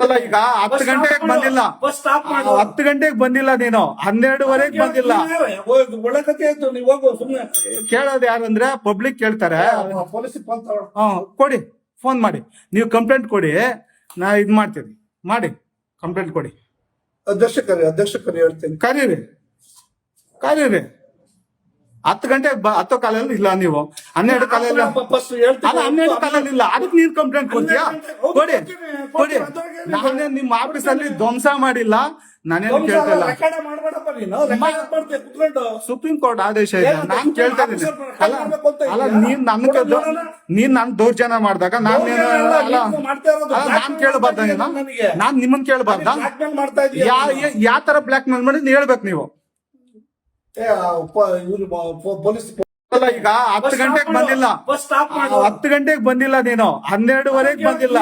ಅಲ್ಲ ಈಗ 10 ಗಂಟೆಗೆ ಬಂದಿಲ್ಲ, ಬಸ್ ಸ್ಟಾಪ್ ಮಾಡು. 10 ಗಂಟೆಗೆ ಬಂದಿಲ್ಲ, ನೀನು 12ವರೆಗೆ ಬಂದಿಲ್ಲ. ಒಳ್ಳೆ ಕಥೆ ಆಯ್ತು, ನೀವು ಹೋಗು ಸುಮ್ಮನೆ. ಕೇಳೋದು ಯಾರಂದ್ರೆ ಪಬ್ಲಿಕ್ ಕೇಳ್ತಾರೆ. ಪೊಲೀಸ್ ಫೋನ್ ತಗೊಳ್ಳಿ. ಕೊಡಿ, ಫೋನ್ ಮಾಡಿ, ನೀವು ಕಂಪ್ಲೇಂಟ್ ಕೊಡಿ, ನಾ ಇದ್ ಮಾಡ್ತೀನಿ, ಮಾಡಿ ಕಂಪ್ಲೇಂಟ್ ಕೊಡಿ. ಅಧ್ಯಕ್ಷಕರು ಹೇಳ್ತೀನಿ. ಕರೀರಿ 10 ಗಂಟೆಗೆ 10 ಕಾಲಲ್ಲಿ ಇಲ್ಲ, ನೀವು 12 ಕಾಲಲ್ಲಿ ಬಸ್ ಹೇಳ್ತೀನಿ. ಅಲ್ಲ 12 ಕಾಲಲ್ಲಿ ಇಲ್ಲ, ಅದಕ್ಕೆ ನೀನ್ ಕಂಪ್ಲೇಂಟ್ ಕೊಡ್ತೀಯಾ? ಕೊಡಿ. ನಾನೇ ನಿಮ್ಮ ಆಫೀಸಲ್ಲಿ ಧ್ವಂಸ ಮಾಡಿಲ್ಲ, ನಾನೇನು ಕೇಳ್ತಾ ಇಲ್ಲ. ರೆಕಾರ್ಡ್ ಮಾಡ್ಬೇಡಪ್ಪ ನೀನು. ರೆಕಾರ್ಡ್ ಮಾಡ್ತೀಯ ಕುತ್ಕೊಂಡು. ಸುಪ್ರೀಂ ಕೋರ್ಟ್ ಆದೇಶ ಇದೆ, ನಾನ್ ಕೇಳ್ತಾ ಇದ್ದೀನಿ. ಅಲ್ಲ ನೀನ್ ನನ್ ದೌರ್ಜನ್ಯ ಮಾಡಿದಾಗ ನಾನ್ ಕೇಳಬಾರ್ದ? ನಾನ್ ನಿಮ್ಮನ್ ಕೇಳಬಾರ್ದ? ಯಾವ ತರ ಬ್ಲಾಕ್ ಮೇಲ್ ಮಾಡಿ ಹೇಳ್ಬೇಕು ನೀವು. ಪೊಲೀಸ್ ಅಲ್ಲ ಈಗ 10 ಗಂಟೆಗೆ ಬಂದಿಲ್ಲ, ಬಸ್ ಸ್ಟಾಪ್ ಮಾಡು. 10 ಗಂಟೆಗೆ ಬಂದಿಲ್ಲ, ನೀನು 12ವರೆಗೆ ಬಂದಿಲ್ಲ.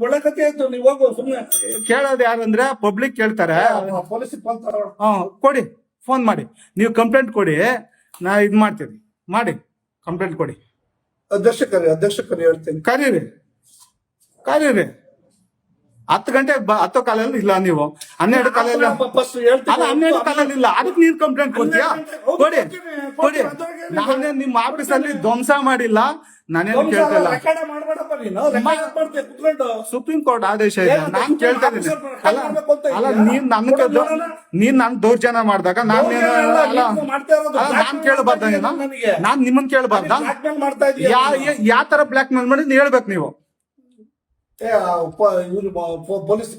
ಒಳ್ಳೆ ಕಥೆ ಆಯ್ತು, ನೀವು ಹೋಗು ಸುಮ್ಮನೆ. ಕೇಳೋದು ಯಾರಂದ್ರೆ ಪಬ್ಲಿಕ್ ಕೇಳ್ತಾರೆ. ಪೊಲೀಸ್ ಫೋನ್ ತಗೊಳ್ಳಿ. ಕೊಡಿ, ಫೋನ್ ಮಾಡಿ, ನೀವು ಕಂಪ್ಲೇಂಟ್ ಕೊಡಿ, ನಾ ಇದ್ ಮಾಡ್ತೀನಿ, ಮಾಡಿ ಕಂಪ್ಲೇಂಟ್ ಕೊಡಿ. ಅಧ್ಯಕ್ಷಕರು ಹೇಳ್ತೀನಿ. ಕರೀರಿ 10 ಗಂಟೆಗೆ 10 ಕಾಲಲ್ಲಿ ಇಲ್ಲ, ನೀವು 12 ಕಾಲಲ್ಲಿ ಬಸ್ ಹೇಳ್ತೀನಿ. ಅಲ್ಲ 12 ಕಾಲಲ್ಲಿ ಇಲ್ಲ, ಅದಕ್ಕೆ ನೀನ್ ಕಂಪ್ಲೇಂಟ್ ಕೊಡ್ತೀಯಾ? ಕೊಡಿ. ನಾನೇ ನಿಮ್ಮ ಆಫೀಸಲ್ಲಿ ಧ್ವಂಸ ಮಾಡಿಲ್ಲ, ನಾನೇನು ಕೇಳ್ತಾ ಇಲ್ಲ. ರೆಕಾರ್ಡ್ ಮಾಡ್ಬೇಡಪ್ಪ ನೀನು. ರೆಕಾರ್ಡ್ ಮಾಡ್ತೀಯ ಕುತ್ಕೊಂಡು. ಸುಪ್ರೀಂ ಕೋರ್ಟ್ ಆದೇಶ ಇದೆ, ನಾನ್ ಕೇಳ್ತಾ ಇದ್ದೀನಿ. ಅಲ್ಲ ನೀನ್ ನನ್ ದೌರ್ಜನ್ಯ ಮಾಡಿದಾಗ ನಾನ್ ಕೇಳಬಾರ್ದ? ನಾನ್ ನಿಮ್ಮನ್ ಕೇಳಬಾರ್ದ? ಮಾಡ್ತಾ ಇದೀಯ. ಯಾವ ತರ ಬ್ಲಾಕ್ ಮೇಲ್ ಮಾಡಿ ಹೇಳ್ಬೇಕು ನೀವು. ಪೊಲೀಸ್